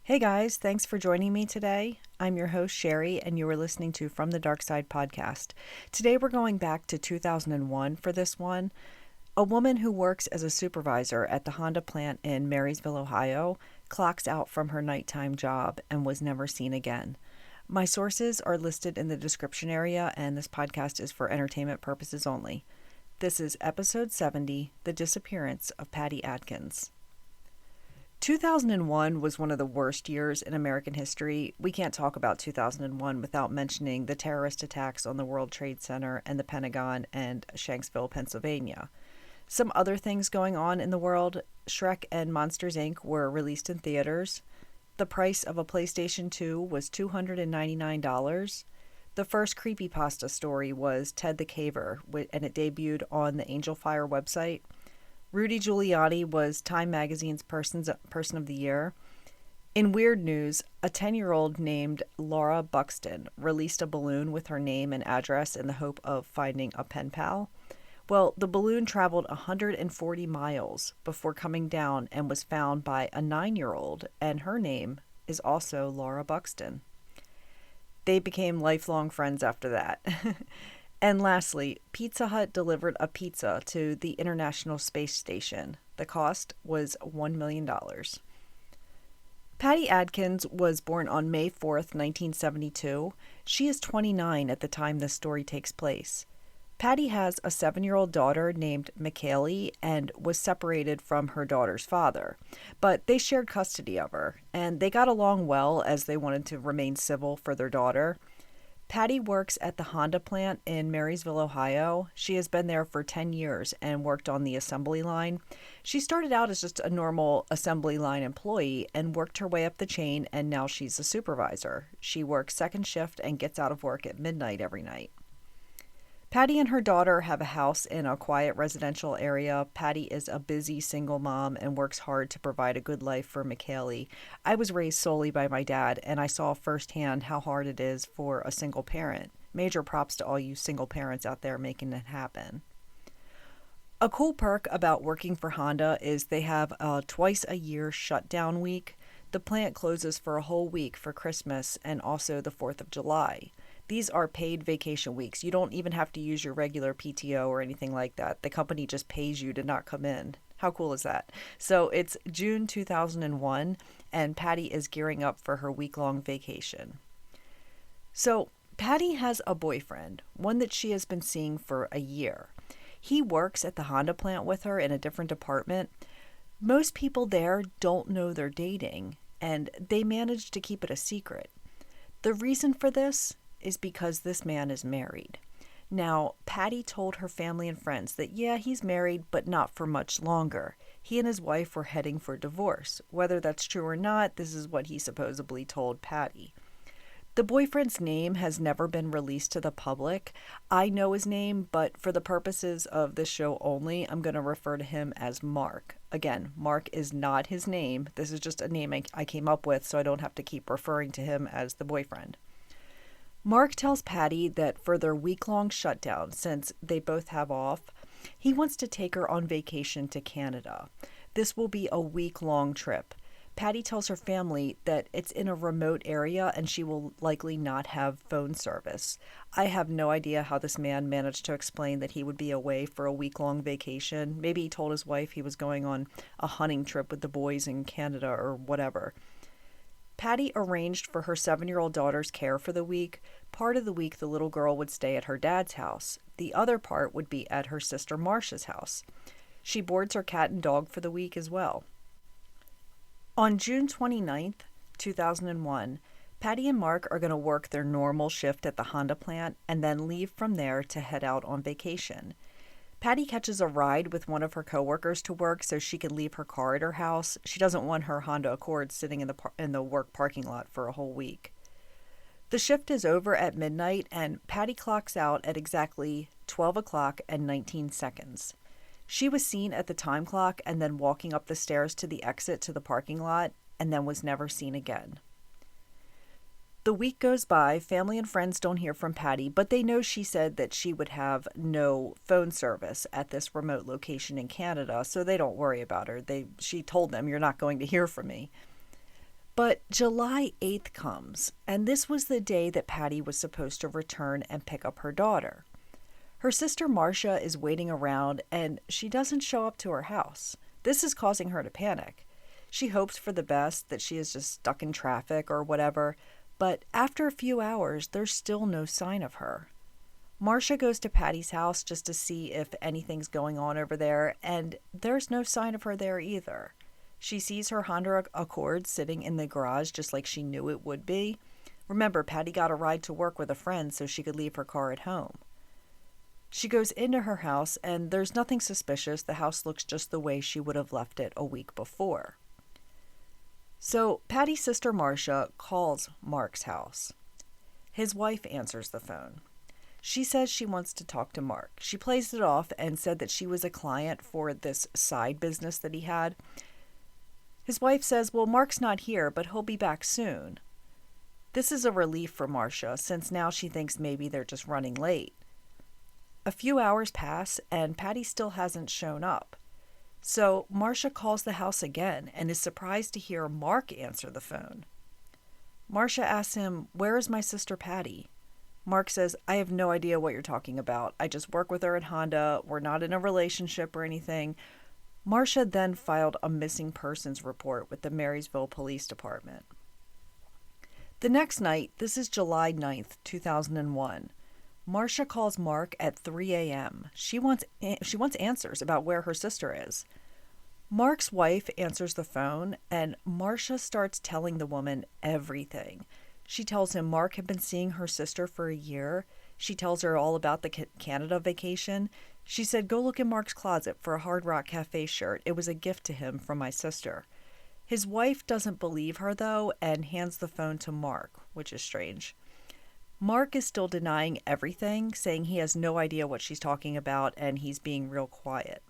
Hey guys, thanks for joining me today. I'm your host, Sherry, and you are listening to From the Dark Side podcast. Today we're going back to 2001 for this one. A woman who works as a supervisor at the Honda plant in Marysville, Ohio, clocks out from her nighttime job and was never seen again. My sources are listed in the description area, and this podcast is for entertainment purposes only. This is episode 70, The Disappearance of Patti Adkins. 2001 was one of the worst years in American history. We can't talk about 2001 without mentioning the terrorist attacks on the World Trade Center and the Pentagon and Shanksville, Pennsylvania. Some other things going on in the world: Shrek and Monsters, Inc. were released in theaters. The price of a PlayStation 2 was $299. The first creepypasta story was Ted the Caver, and it debuted on the Angel Fire website. Rudy Giuliani was Time Magazine's Person of the Year. In weird news, a 10-year-old named Laura Buxton released a balloon with her name and address in the hope of finding a pen pal. Well, the balloon traveled 140 miles before coming down and was found by a 9-year-old, and her name is also Laura Buxton. They became lifelong friends after that. And lastly, Pizza Hut delivered a pizza to the International Space Station. The cost was $1 million. Patti Adkins was born on May 4th, 1972. She is 29 at the time this story takes place. Patti has a 7-year-old daughter named McKaylee and was separated from her daughter's father. But they shared custody of her, and they got along well as they wanted to remain civil for their daughter. Patti works at the Honda plant in Marysville, Ohio. She has been there for 10 years and worked on the assembly line. She started out as just a normal assembly line employee and worked her way up the chain, and now she's a supervisor. She works second shift and gets out of work at midnight every night. Patti and her daughter have a house in a quiet residential area. Patti is a busy single mom and works hard to provide a good life for McKaylee. I was raised solely by my dad, and I saw firsthand how hard it is for a single parent. Major props to all you single parents out there making it happen. A cool perk about working for Honda is they have a twice-a-year shutdown week. The plant closes for a whole week for Christmas and also the 4th of July. These are paid vacation weeks. You don't even have to use your regular PTO or anything like that. The company just pays you to not come in. How cool is that? So it's June 2001, and Patti is gearing up for her week-long vacation. So Patti has a boyfriend, one that she has been seeing for a year. He works at the Honda plant with her in a different department. Most people there don't know they're dating, and they manage to keep it a secret. The reason for this is because this man is married. Now, Patti told her family and friends that, yeah, he's married, but not for much longer. He and his wife were heading for divorce. Whether that's true or not, this is what he supposedly told Patti. The boyfriend's name has never been released to the public. I know his name, but for the purposes of this show only, I'm going to refer to him as Mark. Again, Mark is not his name. This is just a name I came up with, so I don't have to keep referring to him as the boyfriend. Mark tells Patti that for their week-long shutdown, since they both have off, he wants to take her on vacation to Canada. This will be a week-long trip. Patti tells her family that it's in a remote area and she will likely not have phone service. I have no idea how this man managed to explain that he would be away for a week-long vacation. Maybe he told his wife he was going on a hunting trip with the boys in Canada or whatever. Patti arranged for her 7-year-old daughter's care for the week. Part of the week, the little girl would stay at her dad's house. The other part would be at her sister Marcia's house. She boards her cat and dog for the week as well. On June 29th, 2001, Patti and Mark are going to work their normal shift at the Honda plant and then leave from there to head out on vacation. Patti catches a ride with one of her coworkers to work so she can leave her car at her house. She doesn't want her Honda Accord sitting in the work parking lot for a whole week. The shift is over at midnight, and Patti clocks out at exactly 12 o'clock and 19 seconds. She was seen at the time clock and then walking up the stairs to the exit to the parking lot, and then was never seen again. The week goes by, family and friends don't hear from Patti, but they know she said that she would have no phone service at this remote location in Canada, so they don't worry about her. She told them, "You're not going to hear from me." But July 8th comes, and this was the day that Patti was supposed to return and pick up her daughter. Her sister Marcia is waiting around, and she doesn't show up to her house. This is causing her to panic. She hopes for the best, that she is just stuck in traffic or whatever, but after a few hours, there's still no sign of her. Marcia goes to Patti's house just to see if anything's going on over there, and there's no sign of her there either. She sees her Honda Accord sitting in the garage just like she knew it would be. Remember, Patti got a ride to work with a friend so she could leave her car at home. She goes into her house, and there's nothing suspicious. The house looks just the way she would have left it a week before. So Patti's sister Marcia calls Mark's house. His wife answers the phone. She says she wants to talk to Mark. She plays it off and said that she was a client for this side business that he had. His wife says, "Well, Mark's not here, but he'll be back soon." This is a relief for Marcia, since now she thinks maybe they're just running late. A few hours pass, and Patti still hasn't shown up. So Marcia calls the house again and is surprised to hear Mark answer the phone. Marcia asks him, "Where is my sister Patti?" Mark says, "I have no idea what you're talking about. I just work with her at Honda. We're not in a relationship or anything." Marcia then filed a missing persons report with the Marysville Police Department. The next night, this is July 9th, 2001. Marcia calls Mark at 3 a.m. She wants answers about where her sister is. Mark's wife answers the phone, and Marcia starts telling the woman everything. She tells him Mark had been seeing her sister for a year. She tells her all about the Canada vacation. She said, "Go look in Mark's closet for a Hard Rock Cafe shirt. It was a gift to him from my sister." His wife doesn't believe her, though, and hands the phone to Mark, which is strange. Mark is still denying everything, saying he has no idea what she's talking about and he's being real quiet.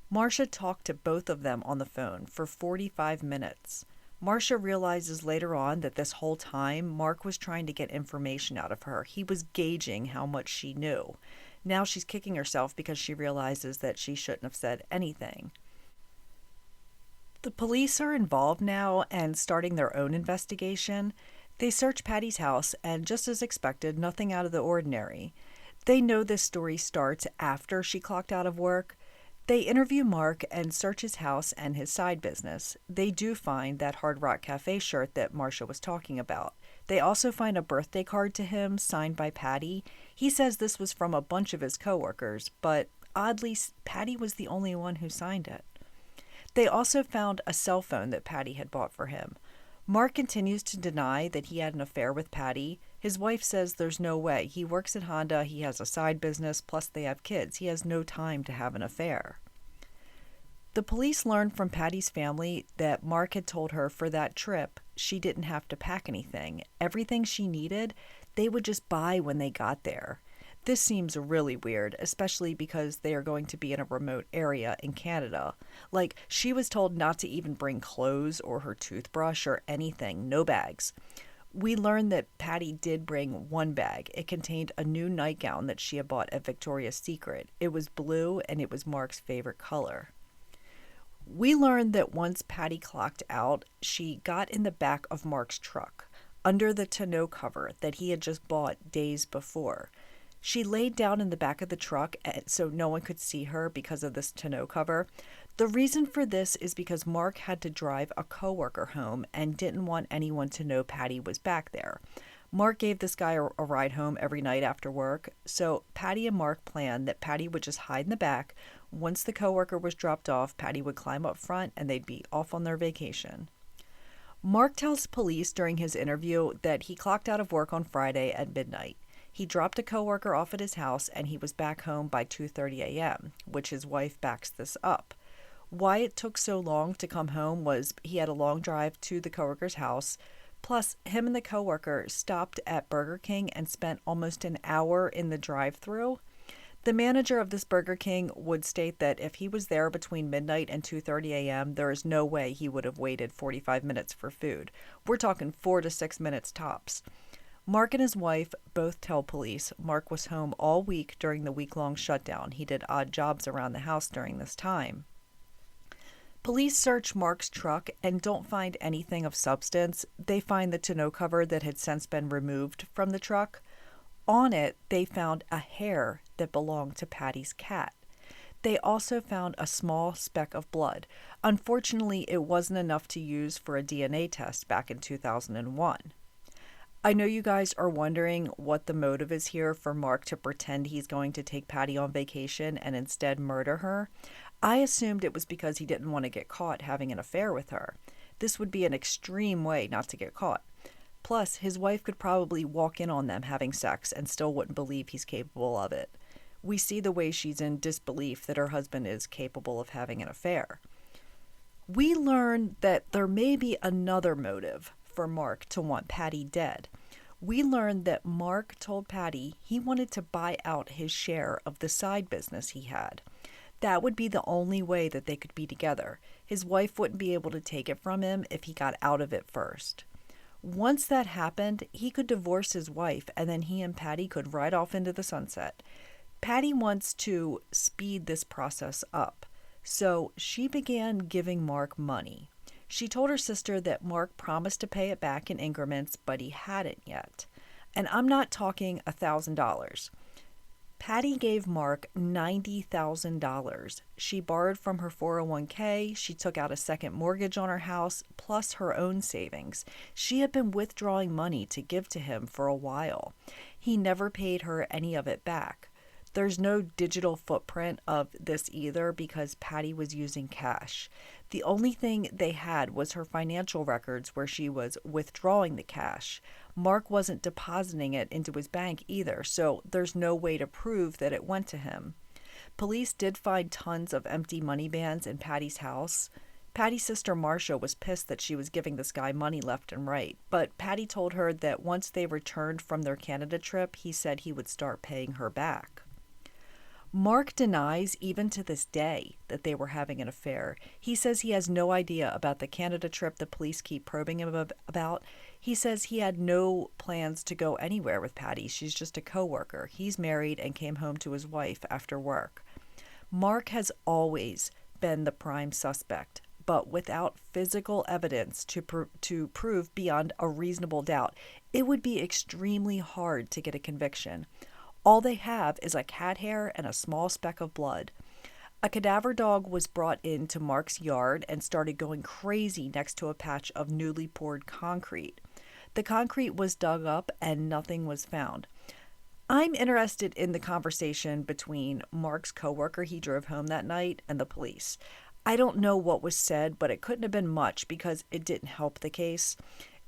Marcia talked to both of them on the phone for 45 minutes. Marcia realizes later on that this whole time, Mark was trying to get information out of her. He was gauging how much she knew. Now she's kicking herself because she realizes that she shouldn't have said anything. The police are involved now and starting their own investigation. They search Patti's house, and just as expected, nothing out of the ordinary. They know this story starts after she clocked out of work. They interview Mark and search his house and his side business. They do find that Hard Rock Cafe shirt that Marcia was talking about. They also find a birthday card to him signed by Patti. He says this was from a bunch of his coworkers, but oddly, Patti was the only one who signed it. They also found a cell phone that Patti had bought for him. Mark continues to deny that he had an affair with Patti. His wife says there's no way. He works at Honda, he has a side business, plus they have kids. He has no time to have an affair. The police learned from Patti's family that Mark had told her for that trip she didn't have to pack anything. Everything she needed, they would just buy when they got there. This seems really weird, especially because they are going to be in a remote area in Canada. Like, she was told not to even bring clothes or her toothbrush or anything, no bags. We learned that Patti did bring one bag. It contained a new nightgown that she had bought at Victoria's Secret. It was blue and it was Mark's favorite color. We learned that once Patti clocked out, she got in the back of Mark's truck, under the tonneau cover that he had just bought days before. She laid down in the back of the truck so no one could see her because of this tonneau cover. The reason for this is because Mark had to drive a coworker home and didn't want anyone to know Patti was back there. Mark gave this guy a ride home every night after work, so Patti and Mark planned that Patti would just hide in the back. Once the coworker was dropped off, Patti would climb up front and they'd be off on their vacation. Mark tells police during his interview that he clocked out of work on Friday at midnight. He dropped a coworker off at his house and he was back home by 2:30 a.m., which his wife backs this up. Why it took so long to come home was he had a long drive to the coworker's house. Plus, him and the coworker stopped at Burger King and spent almost an hour in the drive-thru. The manager of this Burger King would state that if he was there between midnight and 2:30 a.m., there is no way he would have waited 45 minutes for food. We're talking 4 to 6 minutes tops. Mark and his wife both tell police Mark was home all week during the week-long shutdown. He did odd jobs around the house during this time. Police search Mark's truck and don't find anything of substance. They find the tonneau cover that had since been removed from the truck. On it, they found a hair that belonged to Patti's cat. They also found a small speck of blood. Unfortunately, it wasn't enough to use for a DNA test back in 2001. I know you guys are wondering what the motive is here for Mark to pretend he's going to take Patti on vacation and instead murder her. I assumed it was because he didn't want to get caught having an affair with her. This would be an extreme way not to get caught. Plus, his wife could probably walk in on them having sex and still wouldn't believe he's capable of it. We see the way she's in disbelief that her husband is capable of having an affair. We learn that there may be another motive for Mark to want Patti dead. We learned that Mark told Patti he wanted to buy out his share of the side business he had. That would be the only way that they could be together. His wife wouldn't be able to take it from him if he got out of it first. Once that happened, he could divorce his wife and then he and Patti could ride off into the sunset. Patti wants to speed this process up, so she began giving Mark money. She told her sister that Mark promised to pay it back in increments, but he hadn't yet. And I'm not talking $1,000. Patti gave Mark $90,000. She borrowed from her 401k, she took out a second mortgage on her house, plus her own savings. She had been withdrawing money to give to him for a while. He never paid her any of it back. There's no digital footprint of this either because Patti was using cash. The only thing they had was her financial records where she was withdrawing the cash. Mark wasn't depositing it into his bank either, so there's no way to prove that it went to him. Police did find tons of empty money bands in Patti's house. Patti's sister Marcia was pissed that she was giving this guy money left and right, but Patti told her that once they returned from their Canada trip, he said he would start paying her back. Mark denies, even to this day, that they were having an affair. He says he has no idea about the Canada trip the police keep probing him about. He says he had no plans to go anywhere with Patti. She's just a coworker. He's married and came home to his wife after work. Mark has always been the prime suspect, but without physical evidence to prove beyond a reasonable doubt, it would be extremely hard to get a conviction. All they have is a cat hair and a small speck of blood. A cadaver dog was brought into Mark's yard and started going crazy next to a patch of newly poured concrete. The concrete was dug up and nothing was found. I'm interested in the conversation between Mark's coworker he drove home that night and the police. I don't know what was said, but it couldn't have been much because it didn't help the case.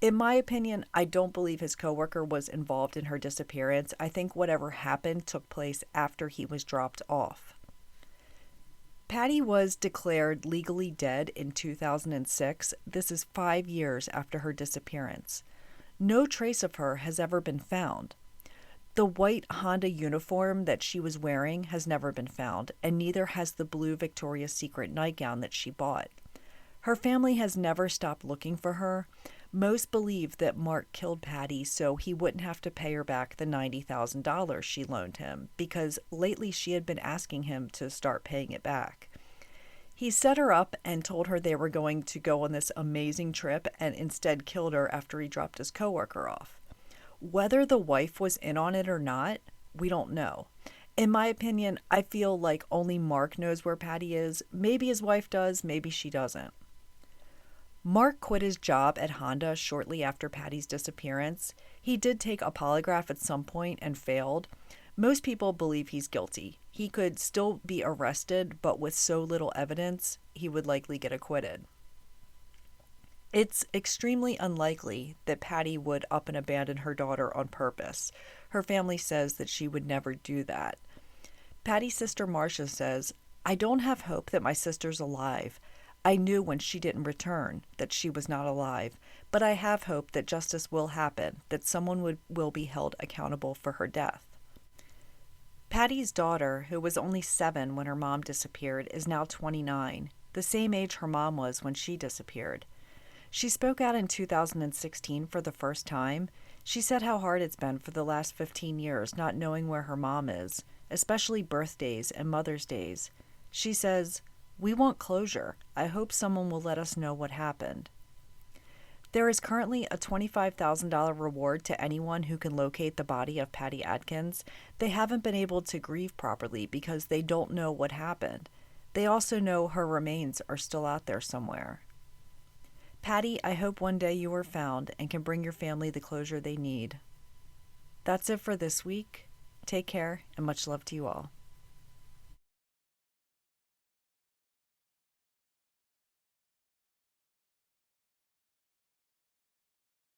In my opinion, I don't believe his coworker was involved in her disappearance. I think whatever happened took place after he was dropped off. Patti was declared legally dead in 2006. This is 5 years after her disappearance. No trace of her has ever been found. The white Honda uniform that she was wearing has never been found, and neither has the blue Victoria's Secret nightgown that she bought. Her family has never stopped looking for her. Most believe that Mark killed Patti so he wouldn't have to pay her back the $90,000 she loaned him, because lately she had been asking him to start paying it back. He set her up and told her they were going to go on this amazing trip and instead killed her after he dropped his coworker off. Whether the wife was in on it or not, we don't know. In my opinion, I feel like only Mark knows where Patti is. Maybe his wife does, maybe she doesn't. Mark quit his job at Honda shortly after Patti's disappearance. He did take a polygraph at some point and failed. Most people believe he's guilty. He could still be arrested, but with so little evidence, he would likely get acquitted. It's extremely unlikely that Patti would up and abandon her daughter on purpose. Her family says that she would never do that. Patty's sister Marcia says, "I don't have hope that my sister's alive. I knew when she didn't return that she was not alive, but I have hope that justice will happen, that someone will be held accountable for her death." Patty's daughter, who was only 7 when her mom disappeared, is now 29, the same age her mom was when she disappeared. She spoke out in 2016 for the first time. She said how hard it's been for the last 15 years not knowing where her mom is, especially birthdays and Mother's Days. She says, "We want closure. I hope someone will let us know what happened." There is currently a $25,000 reward to anyone who can locate the body of Patti Adkins. They haven't been able to grieve properly because they don't know what happened. They also know her remains are still out there somewhere. Patti, I hope one day you are found and can bring your family the closure they need. That's it for this week. Take care and much love to you all.